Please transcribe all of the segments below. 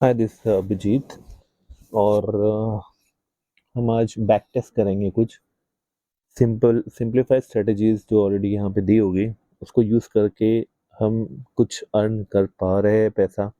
Hi this Abhijit. और हम आज बैक टेस्ट करेंगे कुछ सिंपलीफाइड स्ट्रेटजीज जो ऑलरेडी यहाँ पे दी होगी, उसको यूज़ करके हम कुछ अर्न कर पा रहे हैं पैसा,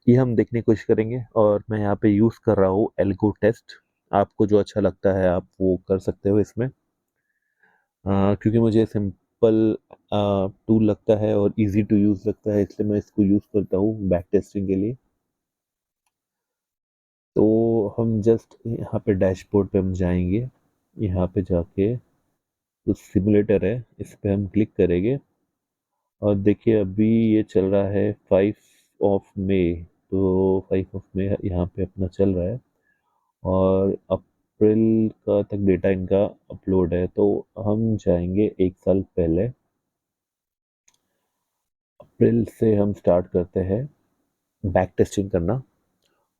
ये हम देखने की कोशिश करेंगे। और मैं यहाँ पे यूज़ कर रहा हूँ एल्गो टेस्ट। आपको जो अच्छा लगता है आप वो कर सकते हो इसमें। क्योंकि मुझे सिंपल टूल लगता है और इजी टू यूज़ लगता है, इसलिए मैं इसको यूज़ करता हूँ बैक टेस्टिंग के लिए। तो हम जस्ट यहाँ पे डैशबोर्ड पे हम जाएंगे। यहाँ पे जाके जो सिमुलेटर है इस पे हम क्लिक करेंगे और देखिए अभी ये चल रहा है 5 तो 5 यहाँ पे अपना चल रहा है। और अप्रैल का तक डेटा इनका अपलोड है, तो हम जाएंगे 1 साल पहले। अप्रैल से हम स्टार्ट करते हैं बैक टेस्टिंग करना।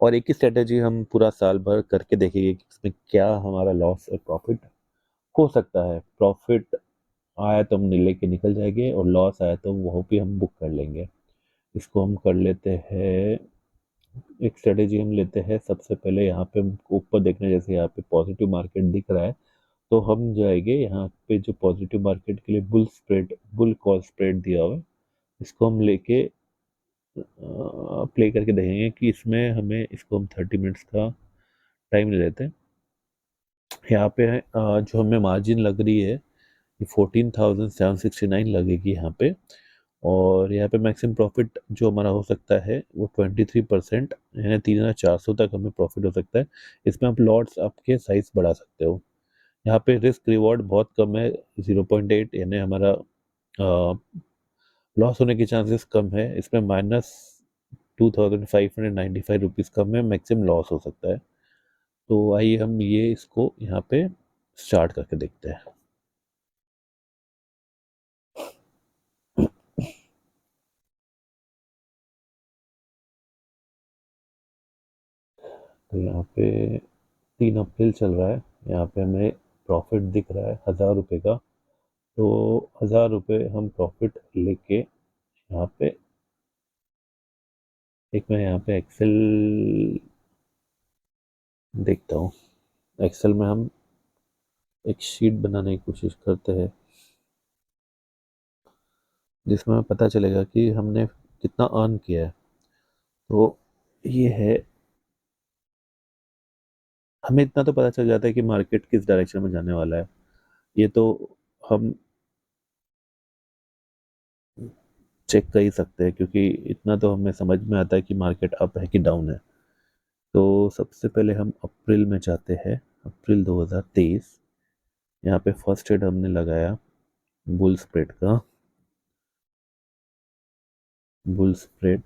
और एक ही स्ट्रेटेजी हम पूरा साल भर करके देखेंगे कि इसमें क्या हमारा लॉस और प्रॉफिट हो सकता है। प्रॉफिट आया तो हम लेके निकल जाएंगे और लॉस आया तो वहाँ पे हम बुक कर लेंगे। इसको हम कर लेते हैं। एक स्ट्रेटेजी हम लेते हैं। सबसे पहले यहाँ पे हमको ऊपर देखना है, जैसे यहाँ पे पॉजिटिव मार्केट दिख रहा है, तो हम जाएंगे यहाँ पे जो पॉजिटिव मार्केट के लिए बुल कॉल स्प्रेड दिया हुआ है, इसको हम लेके प्ले करके देखेंगे कि इसमें हमें इसको हम 30 मिनट्स का टाइम ले लेते हैं। यहाँ पे जो हमें मार्जिन लग रही है ये 14,769 लगेगी यहाँ पे। और यहाँ पे मैक्सिमम प्रॉफिट जो हमारा हो सकता है वो 23%, यानी 3,400 तक हमें प्रॉफिट हो सकता है। इसमें आप लॉट्स आपके साइज बढ़ा सकते हो। यहाँ पे रिस्क रिवॉर्ड बहुत कम है, 0.8, यानी हमारा लॉस होने के चांसेस कम है। इसमें -2,595 रुपीज़ कम है, मैक्सिमम लॉस हो सकता है। तो आइए हम ये इसको यहाँ पे स्टार्ट करके देखते हैं। तो यहाँ पे 3 अप्रैल चल रहा है। यहाँ पे हमें प्रॉफिट दिख रहा है 1,000 रुपये का। तो 1,000 रुपये हम प्रॉफिट लेके यहाँ पे एक मैं यहाँ पे एक्सेल देखता हूँ। एक्सेल में हम एक शीट बनाने की कोशिश करते हैं जिसमें हमें पता चलेगा कि हमने कितना अर्न किया है। तो ये है, हमें इतना तो पता चल जाता है कि मार्केट किस डायरेक्शन में जाने वाला है। ये तो हम चेक कर ही सकते हैं, क्योंकि इतना तो हमें समझ में आता है कि मार्केट अप है कि डाउन है। तो सबसे पहले हम अप्रैल में जाते हैं, अप्रैल 2023। यहाँ पे फर्स्ट हेड हमने लगाया बुल स्प्रेड का, बुल स्प्रेड।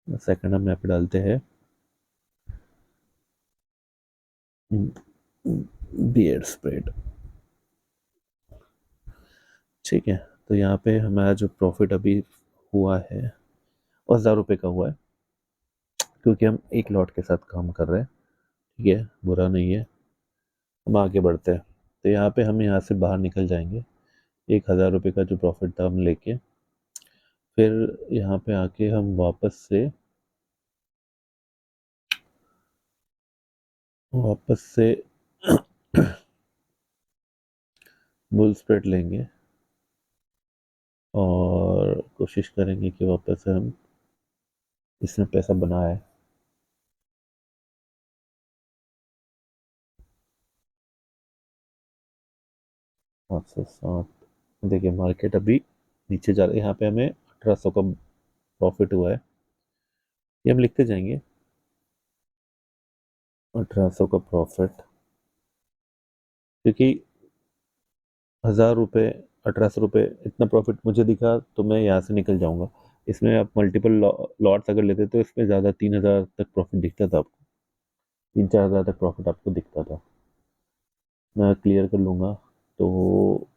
सेकंड हम यहाँ पे डालते हैं बियर स्प्रेड। ठीक है। तो यहाँ पे हमारा जो प्रॉफिट अभी हुआ है वो 1,000 रुपये का हुआ है, क्योंकि हम एक लॉट के साथ काम कर रहे हैं। ठीक है, बुरा नहीं है। हम आगे बढ़ते हैं। तो यहाँ पे हम यहाँ से बाहर निकल जाएंगे। 1,000 रुपये का जो प्रॉफिट था हम लेके फिर यहाँ पे आके हम वापस से बुल स्प्रेड लेंगे और कोशिश करेंगे कि वापस से हम इसमें पैसा बनाए। 560। देखिए मार्केट अभी नीचे जा रहा है। यहाँ पे हमें 1,800 का प्रॉफिट हुआ है। ये हम लिखते जाएंगे, 1,800 का प्रॉफिट। क्योंकि 1,000 रुपये, 1,800 रुपये इतना प्रॉफिट मुझे दिखा, तो मैं यहाँ से निकल जाऊंगा। इसमें आप मल्टीपल लॉट्स अगर लेते तो इसमें ज़्यादा 3,000 तक प्रॉफिट दिखता था आपको। 3-4 हज़ार तक प्रॉफिट आपको दिखता था। मैं क्लियर कर लूँगा। तो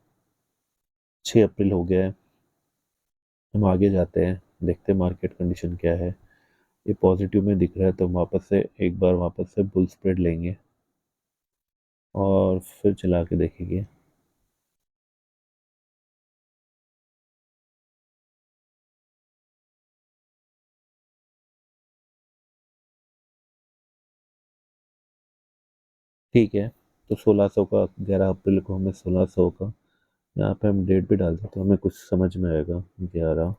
6 अप्रैल हो गया है। हम आगे जाते हैं, देखते हैं मार्केट कंडीशन क्या है। ये पॉजिटिव में दिख रहा है, तो हम वापस से एक बार वापस से बुल स्प्रेड लेंगे और फिर चला के देखेंगे। ठीक है, तो 1600 का 11 अप्रैल को हमें 1600 का, यहाँ पे हम डेट भी डाल दें तो हमें कुछ समझ में आएगा। 11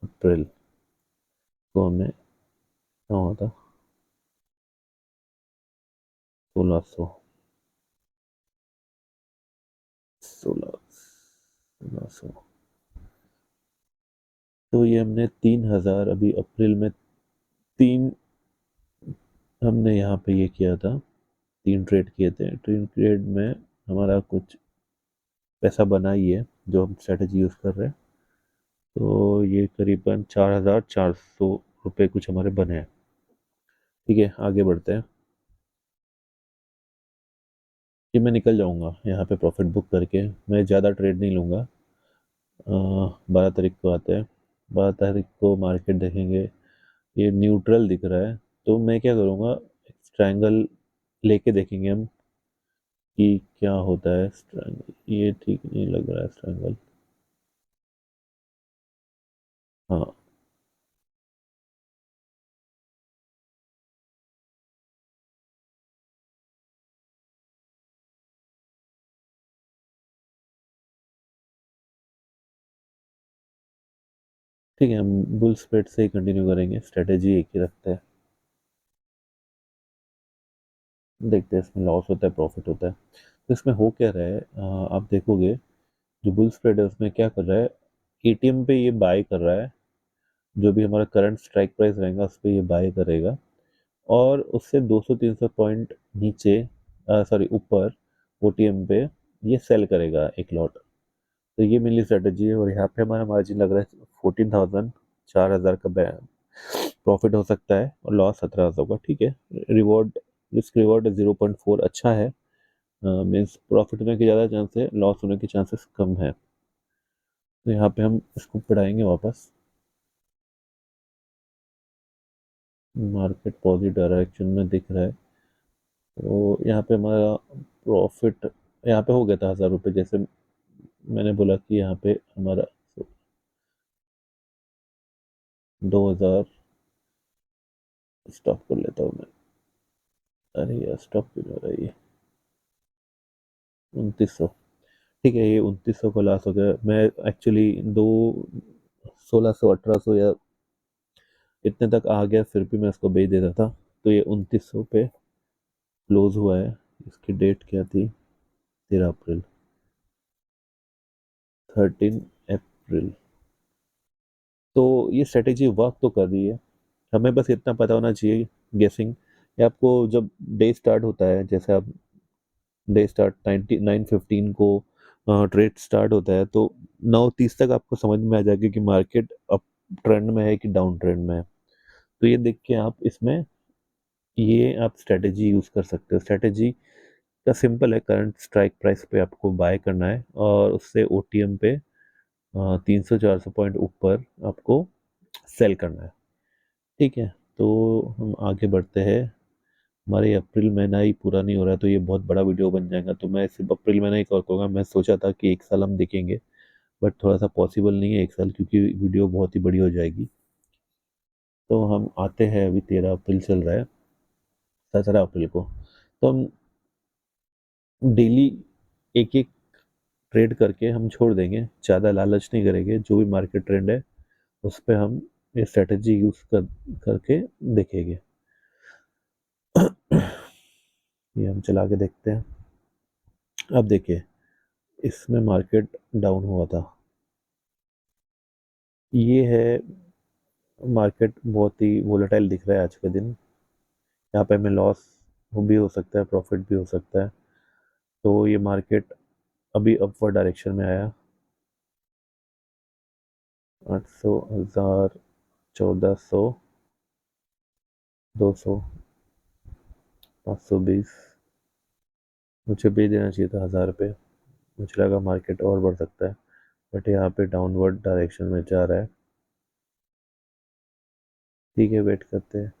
अप्रैल को हमें क्या होता, 1600 तो ये हमने 3000 अभी अप्रैल में तीन, हमने यहाँ पे ये किया था, 3 ट्रेड किए थे। 3 ट्रेड में हमारा कुछ पैसा बना ही है जो हम स्ट्रेटेजी यूज़ कर रहे हैं। तो ये करीबन 4400 रुपये कुछ हमारे बने हैं। ठीक है, आगे बढ़ते हैं। कि मैं निकल जाऊंगा यहाँ पे प्रॉफिट बुक करके, मैं ज़्यादा ट्रेड नहीं लूँगा। 12 तारीख को आते हैं, 12 तारीख को मार्केट देखेंगे, ये न्यूट्रल दिख रहा है। तो मैं क्या करूँगा, ट्रायंगल लेके देखेंगे हम कि क्या होता है। ट्रायंगल ये ठीक नहीं लग रहा है ट्रायंगल। हाँ, ठीक है, हम बुल स्प्रेड से ही कंटिन्यू करेंगे, स्ट्रेटेजी एक ही रखते हैं। देखते हैं इसमें लॉस होता है प्रॉफिट होता है। तो इसमें हो क्या रहा है, आप देखोगे जो बुल स्प्रेड है उसमें क्या कर रहा है, एटीएम पे ये बाय कर रहा है। जो भी हमारा करंट स्ट्राइक प्राइस रहेगा उस पर ये बाय करेगा, और उससे 200-300 पॉइंट नीचे, सॉरी ऊपर, ओटीएम पे ये सेल करेगा एक लॉट। तो ये मेनली स्ट्रेटेजी है, और यहाँ पे हमारा मार्जिन लग रहा है 14,000, 4,000 का प्रॉफिट हो सकता है, और लॉस 17,000 का। ठीक है, रिवॉर्ड, रिस्क रिवॉर्ड 0.4 अच्छा है, मीन्स प्रॉफिट होने के ज़्यादा चांस है, लॉस होने के चांसेस कम है। तो यहाँ पे हम इसको बढ़ाएंगे वापस। मार्केट पॉजिटिव डायरेक्शन में दिख रहा है, तो यहाँ पे हमारा प्रॉफिट यहाँ पे हो गया था 1,000 रुपये, जैसे मैंने बोला कि यहाँ पे हमारा 2,000, स्टॉप कर लेता हूँ मैं। अरे यार, स्टॉप क्यों हो रहा है ये, 2900। ठीक है, ये 2900 का लॉस हो गया। मैं एक्चुअली दो 1600 1800 या इतने तक आ गया, फिर भी मैं इसको बेच देता था। तो ये 2900 पे क्लोज हुआ है। इसकी डेट क्या थी, 13 अप्रैल, 13 अप्रैल। तो ये स्ट्रेटेजी वर्क तो कर रही है, हमें बस इतना पता होना चाहिए, गेसिंग। ये आपको जब डे स्टार्ट होता है, जैसे आप डे स्टार्ट 9:15 को ट्रेड स्टार्ट होता है, तो 9:30 तक आपको समझ में आ जाएगा कि मार्केट अप ट्रेंड में है कि डाउन ट्रेंड में है। तो ये देख के आप इसमें ये आप स्ट्रेटेजी यूज़ कर सकते हो। स्ट्रेटेजी का सिंपल है, करंट स्ट्राइक प्राइस पे आपको बाय करना है, और उससे ओटीएम पे 300-400 पॉइंट ऊपर आपको सेल करना है। ठीक है, तो हम आगे बढ़ते हैं। हमारे अप्रैल महीना ही पूरा नहीं हो रहा है, तो ये बहुत बड़ा वीडियो बन जाएगा, तो मैं सिर्फ अप्रैल महीना ही कवर करूँगा। मैं सोचा था कि 1 साल हम देखेंगे, बट थोड़ा सा पॉसिबल नहीं है 1 साल, क्योंकि वीडियो बहुत ही बड़ी हो जाएगी। तो हम आते हैं, अभी 13 अप्रैल चल रहा है, 17 अप्रैल को। तो हम डेली एक एक ट्रेड करके हम छोड़ देंगे, ज़्यादा लालच नहीं करेंगे। जो भी मार्केट ट्रेंड है उस पर हम ये स्ट्रेटजी यूज़ करके देखेंगे। ये हम चला के देखते हैं। अब देखिए, इसमें मार्केट डाउन हुआ था, ये है मार्केट बहुत ही वोलेटाइल दिख रहा है आज के दिन। यहाँ पे हमें लॉस भी हो सकता है, प्रॉफिट भी हो सकता है। तो ये मार्केट अभी अपवर्ड डायरेक्शन में आया, 800, 1000, 1400, 200, 520। मुझे बेच देना चाहिए था 1000 रुपये, मुझे लगा मार्केट और बढ़ सकता है, बट यहाँ पे डाउनवर्ड डायरेक्शन में जा रहा है। ठीक है, वेट करते हैं।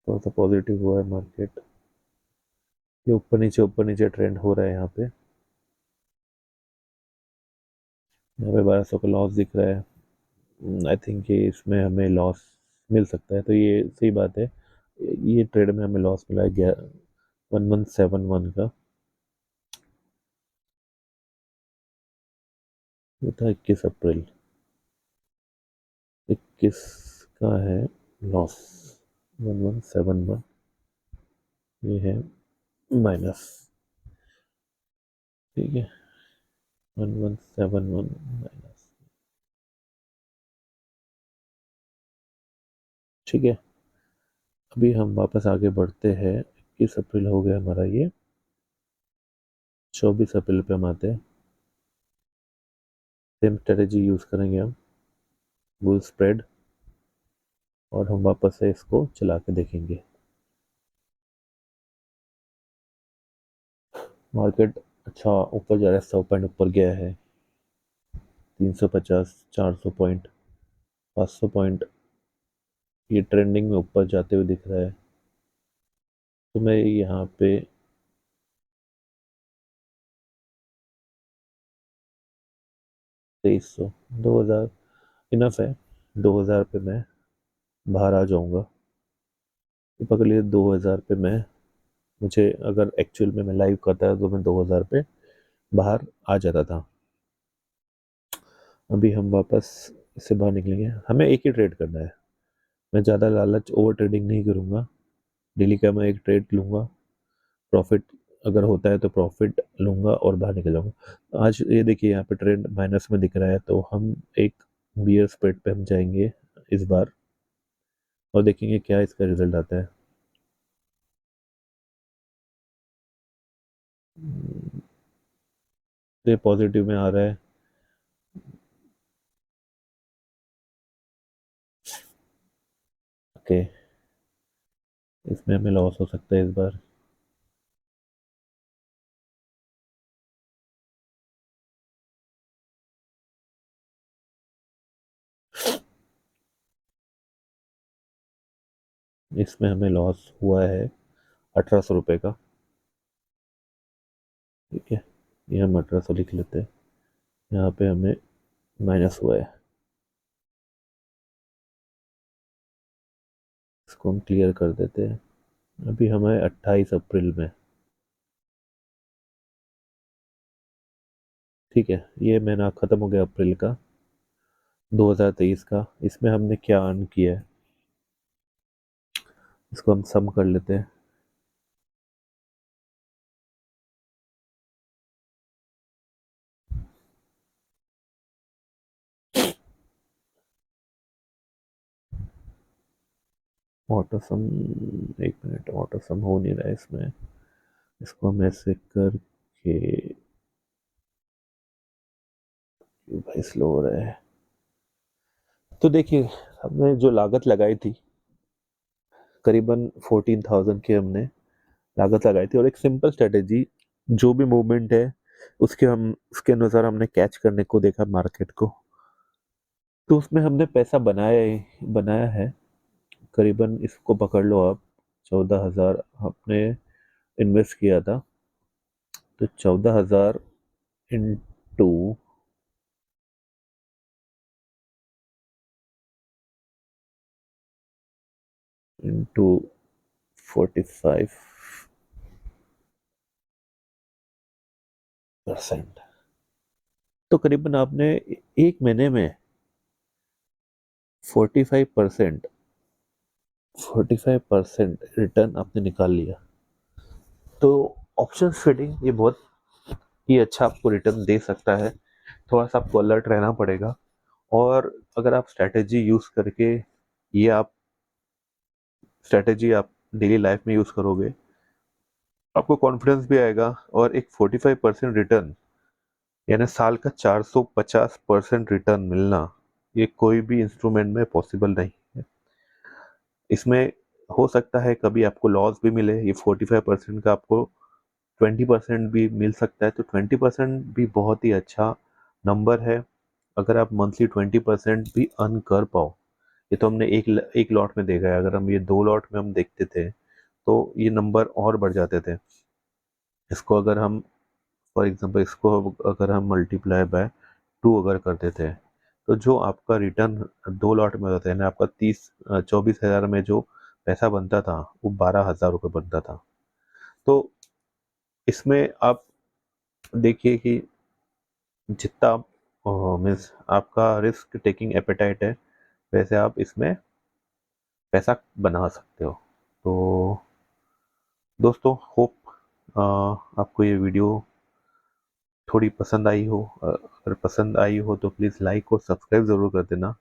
थोड़ा सा पॉजिटिव हुआ है मार्केट, ये ऊपर नीचे ट्रेंड हो रहा है। यहाँ पे 1200 का लॉस दिख रहा है। आई थिंक कि इसमें हमें लॉस मिल सकता है, तो ये सही बात है। ये ट्रेड में हमें लॉस मिला है 1171 का। ये था 21 अप्रैल। 21 का है लॉस 1171। ये है माइनस। ठीक है, 1171 माइनस। ठीक है, अभी हम वापस आगे बढ़ते हैं। 21 अप्रैल हो गया हमारा ये। 24 अप्रैल पे हम आते हैं। सेम स्ट्रेटेजी यूज करेंगे हम, बुल स्प्रेड, और हम वापस से इसको चला के देखेंगे। मार्केट अच्छा ऊपर जा रहा है, 100 पॉइंट ऊपर गया है। 350, 400 पॉइंट, 500 पॉइंट, ये ट्रेंडिंग में ऊपर जाते हुए दिख रहा है। तो मैं यहाँ पे 2300, 2000 इनफ है। 2000 पे मैं बाहर आ जाऊंगा। तो पकड़ लिए 2000 पे मैं, मुझे अगर एक्चुअल में मैं लाइव करता तो मैं 2000 पे बाहर आ जाता था। अभी हम वापस इससे बाहर निकलेंगे। हमें एक ही ट्रेड करना है। मैं ज़्यादा लालच ओवर ट्रेडिंग नहीं करूँगा। डेली का मैं एक ट्रेड लूँगा, प्रॉफिट अगर होता है तो प्रॉफिट लूँगा और बाहर निकल जाऊँगा। आज ये देखिए यहाँ पे ट्रेंड माइनस में दिख रहा है, तो हम एक बियर स्प्रेड पे हम जाएंगे इस बार, और देखेंगे क्या इसका रिजल्ट आता है। ये पॉजिटिव में आ रहा है। ओके, इसमें हमें लॉस हो सकता है इस बार। इसमें हमें लॉस हुआ है 1800 रुपये का। ठीक है, ये हम 1800 लिख लेते हैं। यहाँ पे हमें माइनस हुआ है, इसको हम क्लियर कर देते हैं। अभी हमें 28 अप्रैल में। ठीक है, ये महीना ख़त्म हो गया अप्रैल का, 2023 का। इसमें हमने क्या अर्न किया है, इसको हम सम कर लेते हैं। ऑटो सम, एक मिनट, ऑटो सम हो नहीं रहा है इसमें। इसको हम ऐसे करके, क्यों भाई स्लो हो रहा है। तो देखिए, हमने जो लागत लगाई थी, करीबन 14,000 की हमने लागत लगाई थी, और एक सिंपल स्ट्रेटेजी, जो भी मूवमेंट है उसके अनुसार हमने कैच करने को देखा मार्केट को। तो उसमें हमने पैसा बनाया है। करीबन इसको पकड़ लो आप, 14,000 आपने इन्वेस्ट किया था। तो 14,000 इंटू इंटू 45%, तो करीबन आपने एक महीने में 45%, 45% रिटर्न आपने निकाल लिया। तो ऑप्शन ट्रेडिंग ये बहुत ही अच्छा आपको रिटर्न दे सकता है। थोड़ा सा आपको अलर्ट रहना पड़ेगा, और अगर आप स्ट्रैटेजी यूज करके, ये आप स्ट्रैटेजी आप डेली लाइफ में यूज करोगे, आपको कॉन्फिडेंस भी आएगा। और एक 45% रिटर्न, यानी साल का 450% रिटर्न मिलना, ये कोई भी इंस्ट्रूमेंट में पॉसिबल नहीं है। इसमें हो सकता है कभी आपको लॉस भी मिले। ये 45% का आपको 20% भी मिल सकता है, तो 20% भी बहुत ही अच्छा नंबर है। अगर आप मंथली 20% भी अर्न कर पाओ, ये तो हमने एक लॉट में देखा है। अगर हम ये 2 लॉट में हम देखते थे, तो ये नंबर और बढ़ जाते थे। इसको अगर हम, फॉर एग्जांपल, इसको अगर हम मल्टीप्लाई बाय 2 अगर कर देते हैं, तो जो आपका रिटर्न 2 लॉट में होता है ना, आपका 24,000 में जो पैसा बनता था वो 12,000 रुपये बनता था। तो इसमें आप देखिए कि जितना मीन्स आपका रिस्क टेकिंग एपेटाइट है, वैसे आप इसमें पैसा बना सकते हो। तो दोस्तों, होप आपको ये वीडियो थोड़ी पसंद आई हो। अगर पसंद आई हो तो प्लीज़ लाइक और सब्सक्राइब ज़रूर कर देना।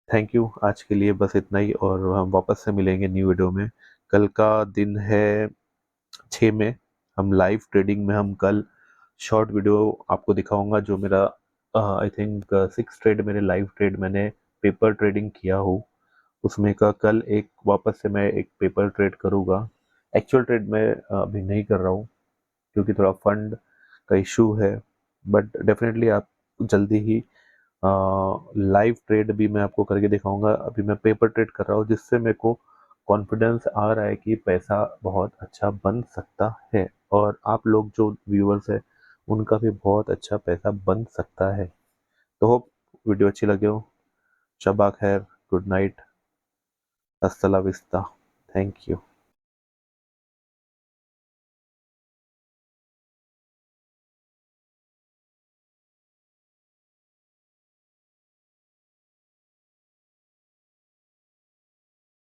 थैंक यू, आज के लिए बस इतना ही, और हम वापस से मिलेंगे न्यू वीडियो में। कल का दिन है 6 में, हम लाइव ट्रेडिंग में हम कल शॉर्ट वीडियो आपको दिखाऊंगा, जो मेरा आई थिंक 6 ट्रेड मेरे लाइव ट्रेड मैंने पेपर ट्रेडिंग किया हो, उसमें का कल एक वापस से मैं एक पेपर ट्रेड करूँगा। एक्चुअल ट्रेड मैं अभी नहीं कर रहा हूँ क्योंकि थोड़ा फंड का इशू है, बट डेफिनेटली आप जल्दी ही लाइव ट्रेड भी मैं आपको करके दिखाऊंगा। अभी मैं पेपर ट्रेड कर रहा हूँ, जिससे मेरे को कॉन्फिडेंस आ रहा है कि पैसा बहुत अच्छा बन सकता है, और आप लोग जो व्यूअर्स है उनका भी बहुत अच्छा पैसा बन सकता है। तो होप वीडियो अच्छी लगे हो। शबा खैर, गुड नाइट, अस्सला विस्ता, थैंक यू।